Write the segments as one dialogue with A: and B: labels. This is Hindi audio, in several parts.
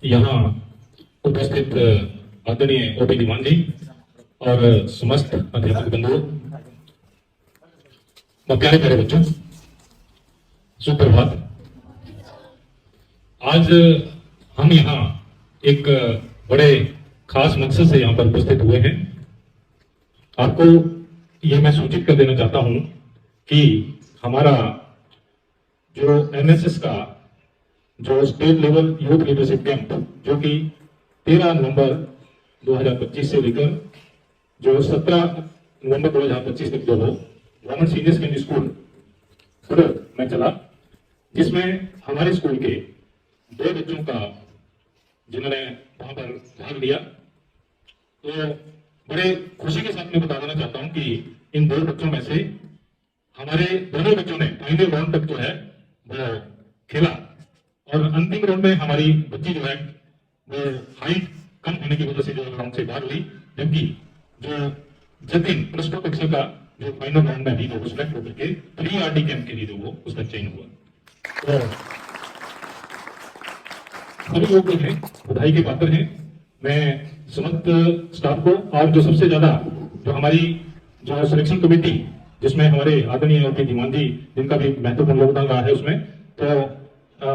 A: यहाँ उपस्थित आदरणीय ओपी दीवान जी और समस्त अध्यापक बंधुओं व प्यारे प्यारे बच्चों, सुप्रभात। आज हम यहाँ एक बड़े खास मकसद से यहाँ पर उपस्थित हुए हैं। आपको ये मैं सूचित कर देना चाहता हूँ कि हमारा जो एनएसएस का जो state level youth leadership camp जो कि 13 नवंबर 2025 से लेकर जो 17 नवंबर 2025 तक जो हो गवर्नमेंट सीनियर सेकेंडरी स्कूल में चला, जिसमें हमारे स्कूल के 2 बच्चों का जिन्होंने वहां पर भाग लिया। तो बड़े खुशी के साथ मैं बता देना चाहता हूं कि इन 2 बच्चों में से हमारे दोनों बच्चों ने फाइनल राउंड तक जो है वो खेला और अंतिम राउंड में हमारी बच्ची जो है वो हाइट कम होने की वजह से जो राउंड से बाहर हुई, जबकि जो जतिन +2 कक्षा का जो फाइनल राउंड में भी वो सिलेक्ट होकर के प्री आरडी कैंप के लिए जो वो उसका चयन हुआ। तो सभी लोग जो हैं बधाई के पात्र हैं। मैं समस्त स्टाफ को और जो सबसे ज्यादा जो हमारी जो सिलेक्शन कमेटी जिसमें हमारे आदरणीय ओपी दीवान जी जिनका भी महत्वपूर्ण योगदान रहा है उसमें, तो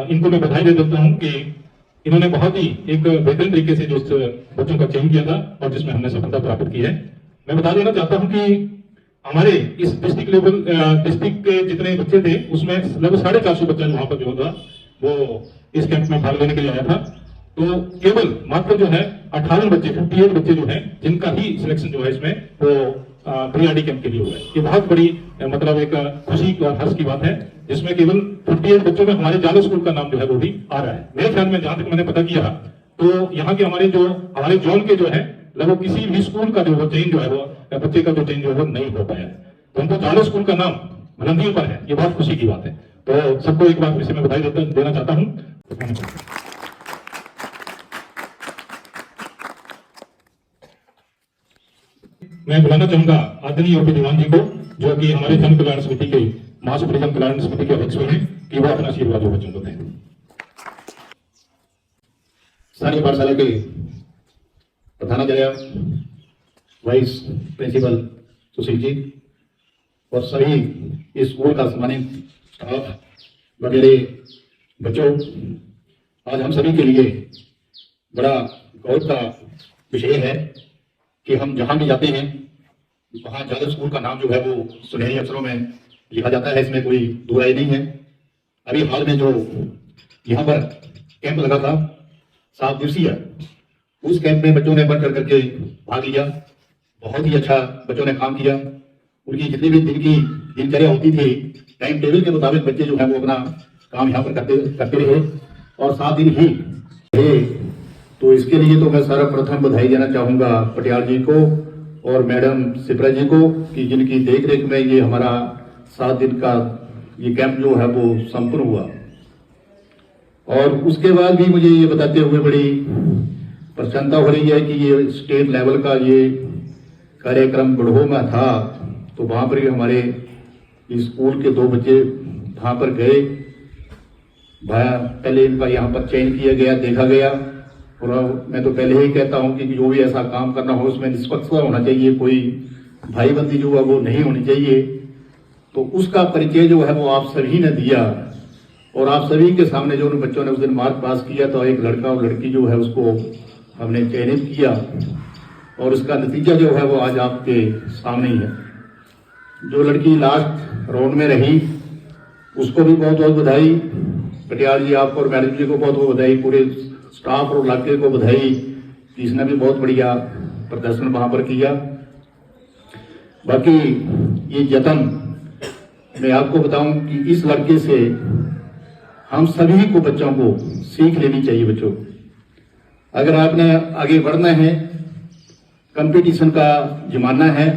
A: इनको मैं बधाई दे देता हूं कि इन्होंने बहुत ही एक बेहतरीन तरीके से जो बच्चों का चयन किया था और जिसमें हमने सफलता प्राप्त की है। मैं बता देना चाहता हूं कि हमारे इस डिस्ट्रिक्ट लेवल डिस्ट्रिक्ट के जितने बच्चे थे उसमें लगभग 450 बच्चा वहां पर जो था वो इस कैंप में भाग लेने के लिए आया था। तो केवल मात्र जो है 58 बच्चे 58 बच्चे जो हैं जिनका ही सिलेक्शन जो है इसमें वो प्री आरडी कैंप के लिए हुआ है। ये बहुत बड़ी मतलब एक खुशी और हर्ष की बात है, जिसमें केवल 58 बच्चों में हमारे जालो स्कूल का नाम जो है वो भी आ रहा है। मेरे ख्याल में जहां तक मैंने पता किया तो यहाँ के हमारे जोन के जो है लगभग किसी भी स्कूल का जो चयन जो है वो बच्चे का जो चयन जो है वो नहीं हो पाया है। तो उनको जालो स्कूल का नाम बुलंदियों पर है, ये बहुत खुशी की बात है। तो सबको एक बार फिर से मैं बधाई देना चाहता हूँ। मैं बुलाना चाहूंगा आदरणीय ओपी दीवान जी को, जो कि हमारे जन कल्याण समिति के महासचिव जन कल्याण समिति के अध्यक्ष हैं, कि वो अपना आशीर्वाद जो बच्चों को दें।
B: स्थानीय पाठशाला के प्रधानाचार्य वाइस प्रिंसिपल सुशील जी और सभी इस स्कूल का सम्मानित स्टाफ वगैरह बच्चों, आज हम सभी के लिए बड़ा गौरव का विषय है कि हम जहां भी जाते हैं वहां जादव स्कूल का नाम जो है वो सुनहरे अक्षरों में लिखा जाता है, इसमें कोई दो राय नहीं है। अभी हाल में जो यहाँ पर कैंप लगा था 7 दिवसीय, उस कैंप में बच्चों ने बढ़ कर करके भाग लिया। बहुत ही अच्छा बच्चों ने काम किया। उनकी जितनी भी दिन की दिनचर्या होती थी टाइम टेबल के मुताबिक बच्चे जो है वो अपना काम यहाँ पर करते रहे और 7 दिन ही रहे। तो इसके लिए तो मैं सर्वप्रथम बधाई देना चाहूंगा पटियाल जी को और मैडम सिप्रा जी को कि जिनकी देखरेख में ये हमारा 7 दिन का ये कैंप जो है वो संपूर्ण हुआ। और उसके बाद भी मुझे ये बताते हुए बड़ी प्रसन्नता हो रही है कि ये स्टेट लेवल का ये कार्यक्रम गढ़ो में था, तो वहां पर भी हमारे स्कूल के 2 बच्चे वहां पर गए। पहले इनका यहाँ पर चयन किया गया, देखा गया। और मैं तो पहले ही कहता हूं कि जो भी ऐसा काम करना हो उसमें निष्पक्षता होना चाहिए, कोई भाईबंदी जो है वो नहीं होनी चाहिए। तो उसका परिचय जो है वो आप सभी ने दिया और आप सभी के सामने जो उन बच्चों ने उस दिन मार्क पास किया, तो एक लड़का और लड़की जो है उसको हमने चयनित किया और उसका नतीजा जो है वो आज आपके सामने ही है। जो लड़की लास्ट राउंड में रही उसको भी बहुत बहुत बधाई। पटियाल जी आपको और मैडम जी को बहुत बहुत बधाई, पूरे स्टाफ और इलाके को बधाई कि इसने भी बहुत बढ़िया प्रदर्शन वहां पर किया। बाकी ये जतन मैं आपको बताऊं कि इस लड़के से हम सभी को बच्चों को सीख लेनी चाहिए। बच्चों, अगर आपने आगे बढ़ना है, कंपटीशन का जमाना है,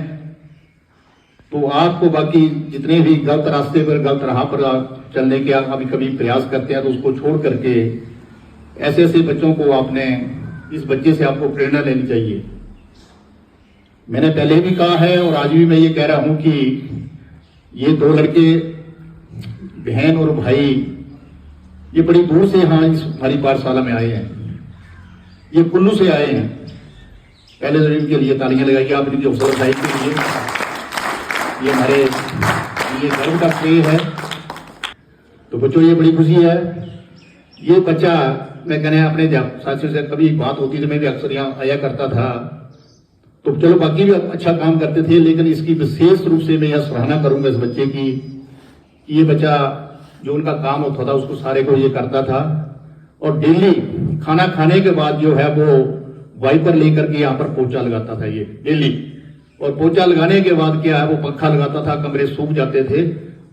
B: तो आपको बाकी जितने भी गलत रास्ते पर गलत राह पर चलने के आप कभी प्रयास करते हैं तो उसको छोड़ करके ऐसे ऐसे बच्चों को आपने इस बच्चे से आपको प्रेरणा लेनी चाहिए। मैंने पहले भी कहा है और आज भी मैं ये कह रहा हूं कि ये 2 लड़के बहन और भाई ये बड़ी दूर से यहाँ इस हमारी पाठशाला में आए हैं ये कुल्लू से आए हैं। पहले तो इनके लिए तालियां लगाइए आप इनकी हौसला अफजाई के लिए। ये हमारे लिए गर्व का श्रेय है। तो बच्चों ये बड़ी खुशी है। ये बच्चा मैं कहने अपने साथियों से कभी बात होती तो मैं भी अक्सर यहाँ आया करता था, तो चलो बाकी भी अच्छा काम करते थे, लेकिन इसकी विशेष रूप से मैं यह सराहना करूंगा इस बच्चे की। ये बच्चा जो उनका काम होता था उसको सारे को ये करता था, और डेली खाना खाने के बाद जो है वो वाइपर लेकर के यहाँ पर पोछा लगाता था ये डेली। और पोछा लगाने के बाद क्या है वो पंखा लगाता था, कमरे सूख जाते थे,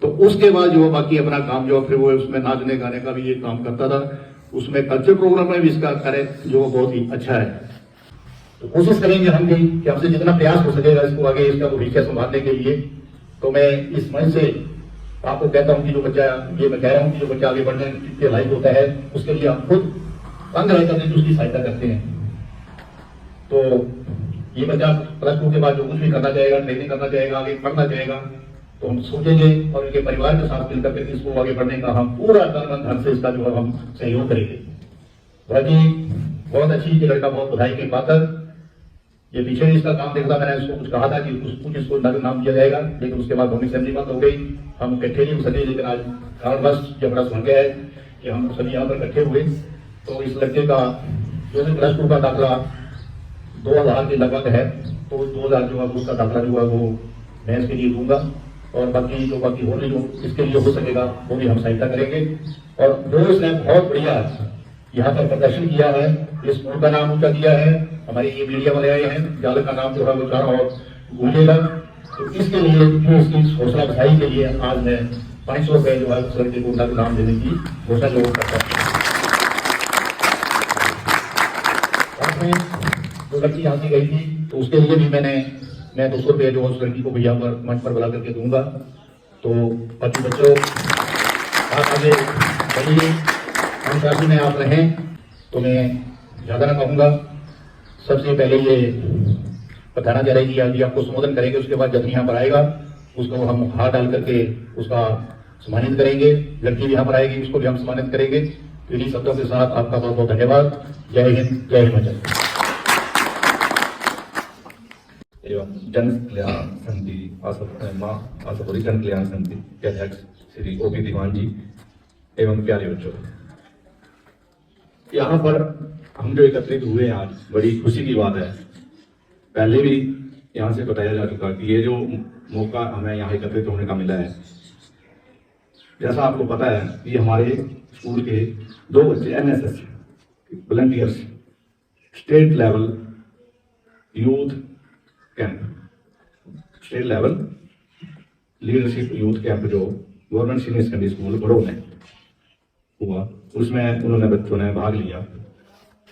B: तो उसके बाद जो बाकी अपना काम जो फिर वो उसमें नाचने गाने का भी ये काम करता था। उसमें कल्चर प्रोग्राम में भी इसका कार्य जो बहुत ही अच्छा है। तो कोशिश करेंगे हम भी कि हमसे जितना प्रयास हो सकेगा इसको आगे इसका भविष्य संभालने के लिए। तो मैं इस मंच से आपको कहता हूं कि जो बच्चा, ये मैं कह रहा हूं कि जो बच्चा आगे बढ़ने के लायक होता है उसके लिए हम खुद अंग रह करके उसकी सहायता करते हैं। तो ये बच्चा प्लस 2 के बाद जो कुछ भी करना चाहेगा, ट्रेनिंग करना चाहेगा, आगे पढ़ना चाहेगा, तो हम सोचेंगे और इनके परिवार के साथ मिलकर के इसको आगे बढ़ने का हम पूरा तन मन से इसका जो है हम सहयोग करेंगे। बाकी बहुत अच्छी, ये लड़का बहुत बधाई के पात्र। ये पीछे इसका काम देखता, मैंने इसको कुछ कहा था कि कुछ इसको नाम दिया जाएगा, लेकिन उसके बाद दोनों असेंबली बंद हो गई, हम इकट्ठे नहीं हो सके। लेकिन आज कारणवश ये बड़ा सुन गया है कि हम सभी यहाँ पर इकट्ठे हुए। तो इस लड़के का जो है प्लस 2 का दाखिला 2000 के लगभग है, तो 2000 जो है उसका दाखिला जो है वो मैं इसके लिए दूंगा, और बाकी जो होने जो इसके लिए हो सकेगा वो भी हम सहायता करेंगे। और जो इसने बहुत बढ़िया यहाँ पर प्रदर्शन किया है, इस स्कूल का नाम ऊंचा किया है, हमारे ये मीडिया वाले आए हैं, जाल का नाम जो है वो चारों और गूंजेगा। तो इसके लिए जो इसकी हौसला बधाई के लिए आज मैं 500 रुपये जो है उस लड़के को नाम देने की घोषणा जो करता हूँ। जो लड़की यहाँ से गई थी तो उसके लिए भी मैं 200 रुपये जो उस लड़की को भैया पर मंच पर बुला करके दूंगा। तो बाकी बच्चों आप आगे बढ़िए, अनुशासन में आप रहें, तो मैं ज़्यादा ना कहूँगा। सबसे पहले ये बताना चाह रहे कि आपको संबोधन करेंगे, उसके बाद जब यहाँ पर आएगा उसको हम हाथ डाल करके उसका सम्मानित करेंगे। लड़की भी यहाँ पर आएगी, उसको भी हम सम्मानित करेंगे। तो इन्हीं शब्दों के साथ आपका बहुत बहुत धन्यवाद। जय हिंद, जय हिमाचल।
C: एवं जन कल्याण समिति आशापुरी जन कल्याण समिति के अध्यक्ष श्री ओपी दीवान जी एवं प्यारे बच्चों, यहाँ पर हम जो एकत्रित हुए हैं आज बड़ी खुशी की बात है। पहले भी यहाँ से बताया जा चुका कि ये जो मौका हमें यहाँ एकत्रित होने का मिला है, जैसा आपको पता है कि हमारे स्कूल के 2 बच्चे NSS volunteers state level youth camp, state level leadership youth camp जो गवर्नमेंट सीनियर सेकेंडरी स्कूल बड़ो में हुआ, उसमें उन्होंने बच्चों ने भाग लिया।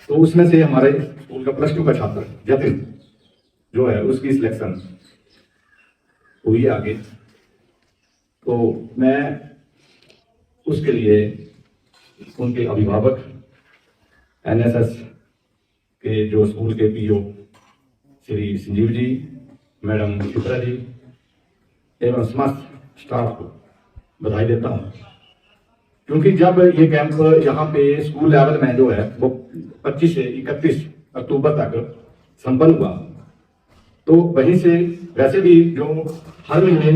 C: तो उसमें से हमारे स्कूल का प्लस 2 का छात्र जतिन जो है उसकी सिलेक्शन हुई आगे। तो मैं उसके लिए उनके अभिभावक, एनएसएस के जो स्कूल के पीओ श्री संजीव जी, मैडम चित्रा जी एवं समस्त स्टाफ को बधाई देता हूं, क्योंकि जब ये कैंप यहाँ पे स्कूल लेवल में जो है वो 25 से 31 अक्टूबर तक संपन्न हुआ, तो वहीं से वैसे भी जो हर महीने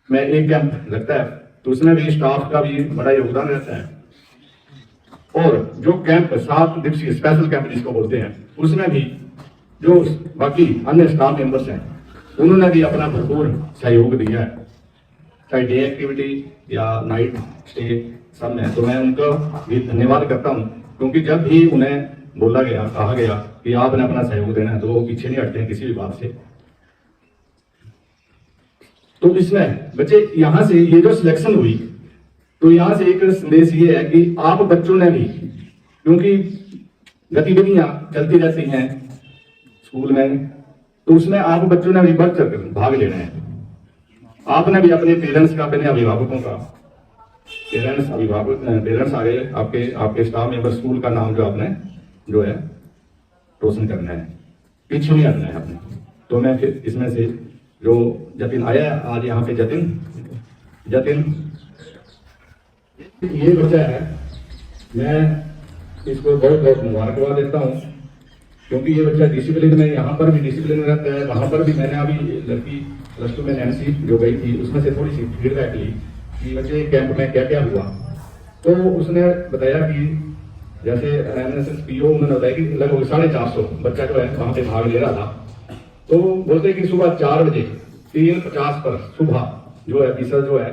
C: में एक कैंप लगता है तो उसमें भी स्टाफ का भी बड़ा योगदान रहता है। और जो कैंप 7 दिवसीय स्पेशल कैंप जिसको बोलते हैं, उसमें भी जो बाकी अन्य स्टाफ मेंबर्स हैं उन्होंने भी अपना भरपूर सहयोग दिया है, चाहे डे एक्टिविटी या नाइट स्टे सब में। तो मैं उनका भी धन्यवाद करता हूं, क्योंकि जब भी उन्हें बोला गया, कहा गया कि आपने अपना सहयोग देना है, तो वो पीछे नहीं हटते हैं किसी भी बात से। तो इसमें बच्चे यहाँ से ये जो सिलेक्शन हुई, तो यहाँ से एक संदेश ये है कि आप बच्चों ने भी, क्योंकि गतिविधियां चलती रहती हैं स्कूल में, तो उसमें आप बच्चों ने भी बढ़ चढ़ भाग लेना है। आपने भी अपने पेरेंट्स का, अपने अभिभावकों का, पेरेंट्स आ गए, आपके स्टाफ मेंबर, स्कूल का नाम जो आपने जो है रोशन करना है, पीछे नहीं हटना है आपने। तो मैं फिर इसमें से जो जतिन आया आज यहाँ पे, जतिन ये बच्चा है, मैं इसको बहुत बहुत मुबारकबाद देता हूँ, क्योंकि ये बच्चा डिसिप्लिन में, यहाँ पर भी डिसिप्लिन रहता है, वहाँ पर भी। मैंने अभी लड़की +2 में नैन्सी जो गई थी, उसमें से थोड़ी सी फीडबैक ली कि बच्चे कैंप में क्या क्या हुआ। तो उसने बताया कि जैसे NSS PO उन्होंने बताया कि लगभग 450 बच्चा जो है वहाँ पे भाग ले रहा था। तो बोलते कि सुबह 4 बजे 3:50 पर सुबह जो है विसर्जन जो है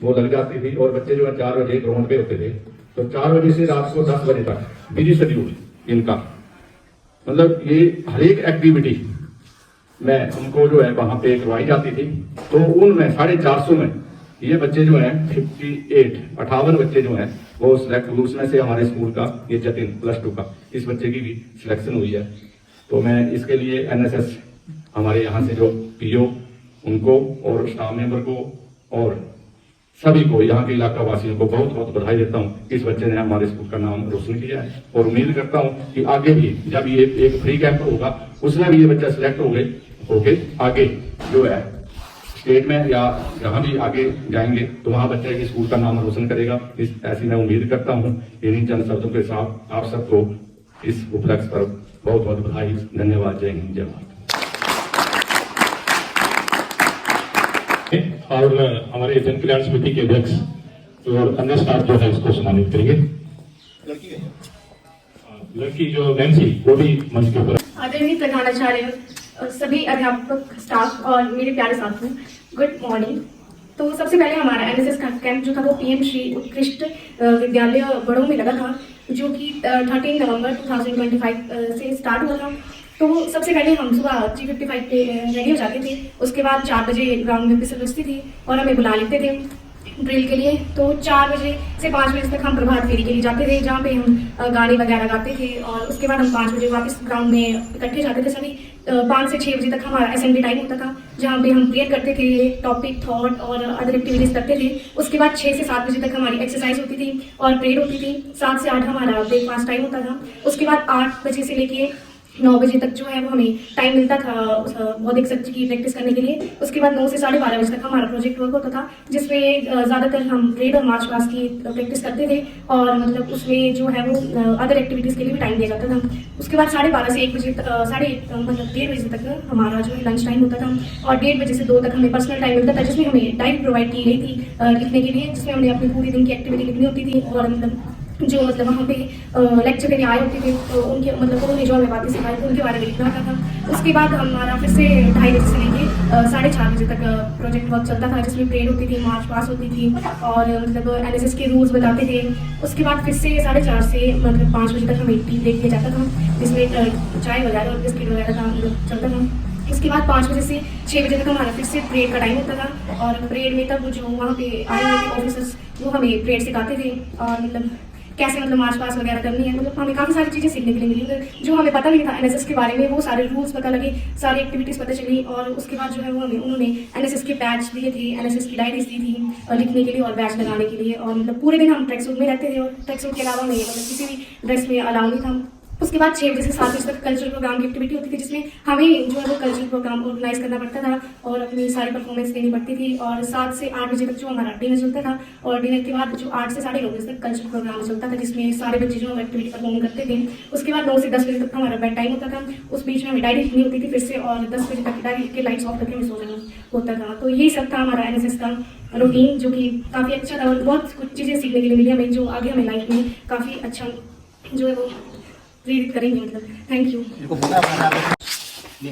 C: वो लग जाती थी, और बच्चे जो है 4 बजे ग्राउंड पे होते थे। तो 4 बजे से रात को 10 बजे तक बिजी शेड्यूल इनका, मतलब ये हर एक एक्टिविटी में उनको जो है वहां पे करवाई जाती थी। तो उनमें 450 में ये बच्चे जो हैं 58 बच्चे जो हैं वो सिलेक्ट हुए। उसमें से हमारे स्कूल का ये जतिन +2 का, इस बच्चे की भी सिलेक्शन हुई है। तो मैं इसके लिए NSS हमारे यहाँ से जो PO उनको और स्टाफ मेंबर को और सभी को, यहाँ के इलाका वासियों को बहुत बहुत बधाई देता हूँ। इस बच्चे ने हमारे स्कूल का नाम रोशन किया है, और उम्मीद करता हूँ कि आगे भी जब ये एक फ्री कैंप होगा उसमें भी ये बच्चा सिलेक्ट होके आगे जो है स्टेट में या जहाँ भी आगे जाएंगे तो वहाँ बच्चा इस स्कूल का नाम रोशन करेगा। ऐसी मैं उम्मीद करता हूँ। इन्हीं चंद शब्दों के साथ आप सबको इस उपलक्ष्य पर बहुत बहुत बधाई, धन्यवाद। जय हिंद, जय भारत।
A: और हमारे जन कल्याण समिति के अध्यक्ष और अन्य स्टाफ जो है उसको सम्मानित करेंगे। लड़की जो नैन्सी वो भी मंच के ऊपर।
D: आदरणीय प्रधानाचार्य, सभी अध्यापक, स्टाफ और मेरे प्यारे साथियों, गुड मॉर्निंग। तो सबसे पहले हमारा NSS का कैंप जो था वो PM श्री उत्कृष्ट विद्यालय बड़ों में लगा था, जो कि 13 नवंबर 2025 से स्टार्ट हुआ था। तो सबसे पहले हम सुबह 3:55 पे रेडी हो जाते थे। उसके बाद 4 बजे ग्राउंड में फिसल बजती थी और हमें बुला लेते थे ड्रिल के लिए। तो 4 बजे से 5 बजे तक हम प्रभात फेरी के लिए जाते थे, जहाँ पे हम गाने वगैरह गाते थे। और उसके बाद हम 5 बजे वापस ग्राउंड में इकट्ठे जाते थे सभी। 5 से 6 बजे तक हमारा असेंबली टाइम होता था, जहाँ पे हम प्रेयर करते थे, टॉपिक, थॉट और अदर एक्टिविटीज करते थे। उसके बाद 6 से 7 बजे तक हमारी एक्सरसाइज होती थी और प्रेयर होती थी। 7 से 8 हमारा ब्रेकफास्ट टाइम होता था। उसके बाद 8 बजे से लेके 9 बजे तक जो है वो हमें टाइम मिलता था बौद्धिक शक्ति की प्रैक्टिस करने के लिए। उसके बाद 9 से 12:30 बजे तक हमारा प्रोजेक्ट वर्क होता था, जिसमें ज़्यादातर हम परेड और मार्च पास्ट की प्रैक्टिस करते थे, और मतलब उसमें जो है वो अदर एक्टिविटीज़ के लिए भी टाइम दिया जाता था। उसके बाद 12:30 से 1 बजे तक 1:30 बजे तक हमारा जो है लंच टाइम होता था, और 1:30 बजे से 2 तक हमें पर्सनल टाइम मिलता था, जिसमें हमें डायरी प्रोवाइड की गई थी लिखने के लिए, जिसमें हमने अपनी पूरी दिन की एक्टिविटी लिखनी होती थी। और मतलब जो मतलब वहाँ पे लेक्चर देने आए होते थे तो उनके मतलब उन्होंने जो हमें बातें सिखाई थी उनके बारे में लिखना होता था। उसके बाद हमारा फिर से 2:30 बजे से लेके 4:30 बजे तक प्रोजेक्ट वर्क चलता था, जिसमें प्रेयर होती थी, मार्च पास होती थी और मतलब NSS के रूल्स बताते थे। उसके बाद फिर से 4:30 से मतलब 5 बजे तक हमें टी ब्रेक दिया जाता था, जिसमें चाय वगैरह और बिस्किट वगैरह का मतलब चलता था। उसके बाद 5 बजे से 6 बजे तक हमारा फिर से परेड का टाइम होता था, और परेड में तब जो वहाँ पे आए हुए थे ऑफिसर्स वो हमें परेड सिखाते थे, और मतलब कैसे मतलब मार्च पास वगैरह करनी है। मतलब हमें काफ़ी सारी चीज़ें सीखने के लिए मिली, जो हमें पता नहीं था NSS के बारे में। वो सारे रूल्स पता लगे, सारी एक्टिविटीज़ पता चली, और उसके बाद जो है वो हमें उन्होंने NSS के बैच दिए थे, NSS की डायरीज दी थी लिखने के लिए और बैच लगाने के लिए। और मतलब पूरे दिन हम ट्रैक सूट में रहते थे, और ट्रैक सूट के अलावा हमें मतलब किसी भी ड्रेस में अलाउ नहीं था। उसके बाद 6 बजे से 7 बजे तक कल्चरल प्रोग्राम की एक्टिविटी होती थी, जिसमें हमें जो है वो कल्चरल प्रोग्राम ऑर्गेनाइज करना पड़ता था और अपनी सारी परफॉर्मेंस देनी पड़ती थी। और 7 से 8 बजे तक जो हमारा डिनर चलता था, और डिनर के बाद जो 8 से 9:30 बजे तक कल्चरल प्रोग्राम चलता था, जिसमें सारे बच्चे जो एक्टिविटी परफॉर्म करते थे। उसके बाद 9 से 10 बजे तक हमारा बेड टाइम होता था। उस बीच में हमें डायरी लिखनी होती थी फिर से, और 10 बजे तक डायरी लिख के लाइट्स ऑफ करके हमें सो जाना होता था। तो यही सब था हमारा NSS का रूटीन, जो कि काफ़ी अच्छा था, और बहुत कुछ चीज़ें सीखने के लिए मिली हमें, जो आगे हमें लाइफ में काफ़ी अच्छा जो है वो प्रेरित करेंगे। मतलब थैंक यू।
C: ये